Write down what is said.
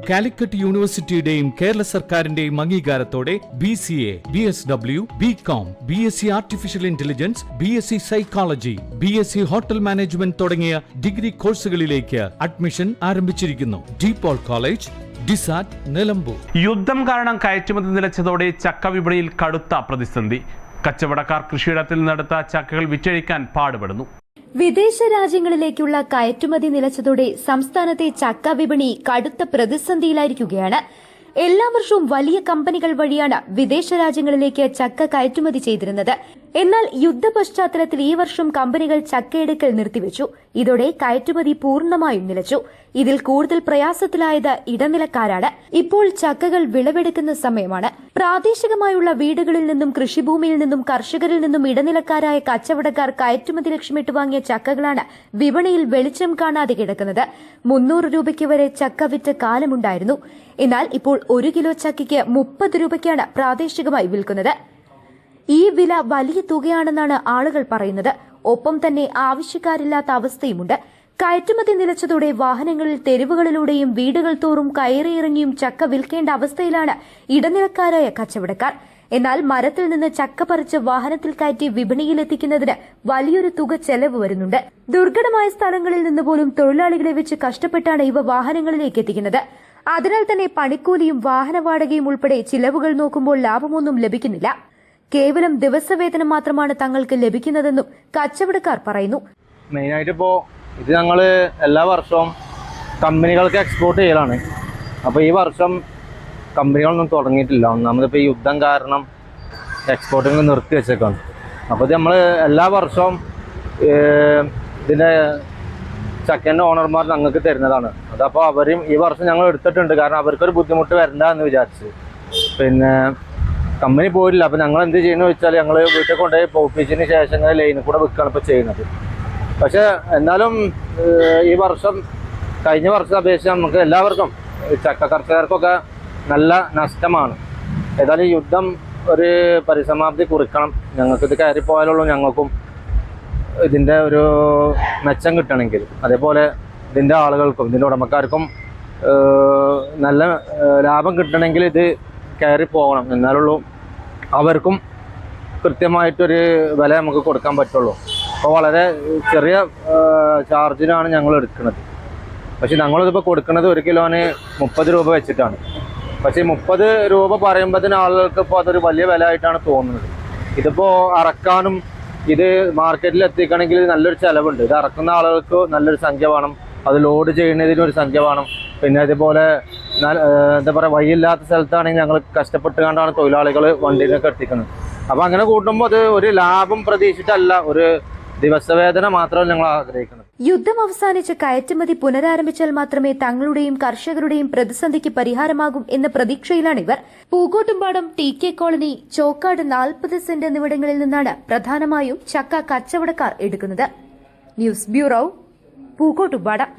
കാലിക്കറ്റ് യൂണിവേഴ്സിറ്റിയുടെയും കേരള സർക്കാരിന്റെയും അംഗീകാരത്തോടെ BCA, BSW, BCom, BSc artificial intelligence, BSc psychology, BSc hotel management തുടങ്ങിയ ഡിഗ്രി കോഴ്സുകളിലേക്ക് അഡ്മിഷൻ ആരംഭിച്ചിരിക്കുന്നു. DPOL കോളേജ്, ഡിസാറ്റ്, നിലമ്പൂർ. യുദ്ധം കാരണം കയറ്റുമതി നിലച്ചതോടെ ചക്ക വിപണിയിൽ കടുത്ത പ്രതിസന്ധി. കച്ചവടക്കാർ കൃഷിയിടത്തിൽ നിന്നെടുത്ത ചക്കകൾ വിറ്റഴിക്കാൻ പാടുപെടുന്നു. വിദേശ രാജ്യങ്ങളിലേക്കുള്ള കയറ്റുമതി നിലച്ചതോടെ സംസ്ഥാനത്തെ ചക്ക വിപണി കടുത്ത പ്രതിസന്ധിയിലായിരിക്കുകയാണ്. എല്ലാ വർഷവും വലിയ കമ്പനികൾ വഴിയാണ് വിദേശ രാജ്യങ്ങളിലേക്ക് ചക്ക കയറ്റുമതി ചെയ്തിരുന്നത്. എന്നാൽ യുദ്ധ പശ്ചാത്തലത്തിൽ ഈ വർഷം കമ്പനികൾ ചക്കയെടുക്കൽ നിർത്തിവച്ചു. ഇതോടെ കയറ്റുമതി പൂർണ്ണമായും നിലച്ചു. ഇതിൽ കൂടുതൽ പ്രയാസത്തിലായത് ഇടനിലക്കാരാണ്. ഇപ്പോൾ ചക്കകൾ വിളവെടുക്കുന്ന സമയമാണ്. പ്രാദേശികമായുള്ള വീടുകളിൽ നിന്നും കൃഷിഭൂമിയിൽ നിന്നും കർഷകരിൽ നിന്നും ഇടനിലക്കാരായ കച്ചവടക്കാർ കയറ്റുമതി ലക്ഷ്യമിട്ട് വാങ്ങിയ ചക്കകളാണ് വിപണിയിൽ വെളിച്ചം കാണാതെ കിടക്കുന്നത്. 300 രൂപയ്ക്ക് വരെ ചക്ക വിറ്റ കാലമുണ്ടായിരുന്നു. എന്നാൽ ഇപ്പോൾ 1 കിലോ ചക്കയ്ക്ക് 30 രൂപയ്ക്കാണ് പ്രാദേശികമായി വിൽക്കുന്നത്. ഈ വില വലിയ തുകയാണെന്നാണ് ആളുകൾ പറയുന്നത്. ഒപ്പം തന്നെ ആവശ്യക്കാരില്ലാത്ത അവസ്ഥയുമുണ്ട്. കയറ്റുമതി നിലച്ചതോടെ വാഹനങ്ങളിൽ തെരുവുകളിലൂടെയും വീടുകൾ തോറും കയറിയിറങ്ങിയും ചക്ക വിൽക്കേണ്ട അവസ്ഥയിലാണ് ഇടനിലക്കാരായ കച്ചവടക്കാർ. എന്നാൽ മരത്തിൽ നിന്ന് ചക്ക പറിച്ച് വാഹനത്തിൽ കയറ്റി വിപണിയിലെത്തിക്കുന്നതിന് വലിയൊരു തുക ചെലവ് വരുന്നുണ്ട്. ദുർഘടമായ സ്ഥലങ്ങളിൽ നിന്ന് പോലും തൊഴിലാളികളെ വെച്ച് കഷ്ടപ്പെട്ടാണ് ഇവ വാഹനങ്ങളിലേക്ക് എത്തിക്കുന്നത്. അതിനാൽ തന്നെ പണിക്കൂലിയും വാഹന വാടകയും ഉൾപ്പെടെ ചിലവുകൾ നോക്കുമ്പോൾ ലാഭമൊന്നും ലഭിക്കുന്നില്ല. കേവലം ദിവസവേതനം മാത്രമാണ് തങ്ങൾക്ക് ലഭിക്കുന്നതെന്നും കച്ചവടക്കാർ പറയുന്നു. മെയിനായിട്ട് ഇപ്പോൾ ഇത് ഞങ്ങൾ എല്ലാ വർഷവും കമ്പനികൾക്ക് എക്സ്പോർട്ട് ചെയ്യലാണ്. അപ്പോൾ ഈ വർഷം കമ്പനികളൊന്നും തുടങ്ങിയിട്ടില്ല. ഒന്നാമതിപ്പോൾ ഈ യുദ്ധം കാരണം എക്സ്പോർട്ടിങ് നിർത്തി വെച്ചേക്കാണ്. അപ്പോൾ ഇത് നമ്മൾ എല്ലാ വർഷവും ഇതിൻ്റെ ചക്കേൻ്റെ ഓണർമാർ ഞങ്ങൾക്ക് തരുന്നതാണ്. അതപ്പോൾ അവരും ഈ വർഷം ഞങ്ങൾ എടുത്തിട്ടുണ്ട്. കാരണം അവർക്കൊരു ബുദ്ധിമുട്ട് വരണ്ട എന്ന് വിചാരിച്ച്. പിന്നെ കമ്പനി പോയില്ല. അപ്പോൾ ഞങ്ങൾ എന്ത് ചെയ്യുന്നത് വെച്ചാൽ ഞങ്ങൾ വീട്ടിൽ കൊണ്ടുപോയി പോപ്പിച്ചതിന് ശേഷം ലൈനിൽ കൂടെ വിൽക്കുകയാണ് ഇപ്പോൾ ചെയ്യുന്നത്. പക്ഷേ എന്നാലും ഈ വർഷം കഴിഞ്ഞ വർഷം അപേക്ഷിച്ച് നമുക്ക് എല്ലാവർക്കും ചക്ക കർഷകർക്കൊക്കെ നല്ല നഷ്ടമാണ്. ഏതായാലും യുദ്ധം ഒരു പരിസമാപ്തി കുറിക്കണം. ഞങ്ങൾക്കിത് കയറിപ്പോയാലുള്ളൂ ഞങ്ങൾക്കും ഇതിൻ്റെ ഒരു മെച്ചം കിട്ടണമെങ്കിൽ. അതേപോലെ ഇതിൻ്റെ ആളുകൾക്കും ഇതിൻ്റെ ഉടമക്കാർക്കും നല്ല ലാഭം കിട്ടണമെങ്കിൽ ഇത് കയറി പോകണം. എന്നാലുള്ളൂ അവർക്കും കൃത്യമായിട്ടൊരു വില നമുക്ക് കൊടുക്കാൻ പറ്റുള്ളൂ. അപ്പോൾ വളരെ ചെറിയ ചാർജിനാണ് ഞങ്ങൾ എടുക്കുന്നത്. പക്ഷെ ഞങ്ങളിതിപ്പോൾ കൊടുക്കുന്നത് 1 കിലോന് 30 രൂപ വെച്ചിട്ടാണ്. പക്ഷേ 30 രൂപ പറയുമ്പോഴത്തേന് ആളുകൾക്ക് ഇപ്പോൾ അതൊരു വലിയ വില ആയിട്ടാണ് തോന്നുന്നത്. ഇതിപ്പോൾ അറക്കാനും ഇത് മാർക്കറ്റിൽ എത്തിക്കണമെങ്കിൽ നല്ലൊരു ചിലവുണ്ട്. ഇത് അറക്കുന്ന ആളുകൾക്ക് നല്ലൊരു സംഖ്യ വേണം. അത് ലോഡ് ചെയ്യുന്നതിനൊരു സംഖ്യ വേണം. പിന്നെ അതുപോലെ എന്താ പറയുക, വഴിയില്ലാത്ത സ്ഥലത്താണെങ്കിൽ ഞങ്ങൾ കഷ്ടപ്പെട്ടുകൊണ്ടാണ് തൊഴിലാളികൾ വണ്ടിയിലൊക്കെ എത്തിക്കുന്നത്. അപ്പോൾ അങ്ങനെ കൂട്ടുമ്പോൾ അത് ഒരു ലാഭം പ്രതീക്ഷിച്ചിട്ടല്ല, ഒരു ദിവസവേതന മാത്രമല്ല ഞങ്ങൾ ആഗ്രഹിക്കുന്നത്. യുദ്ധം അവസാനിച്ച് കയറ്റുമതി പുനരാരംഭിച്ചാൽ മാത്രമേ തങ്ങളുടെയും കർഷകരുടെയും പ്രതിസന്ധിക്ക് പരിഹാരമാകും എന്ന പ്രതീക്ഷയിലാണിവർ. Pookkottumpadam, TK colony, Chokkad, 40 cent എന്നിവിടങ്ങളിൽ നിന്നാണ് പ്രധാനമായും ചക്ക കച്ചവടക്കാർ എടുക്കുന്നത്. News bureau, Pookkottumpadam.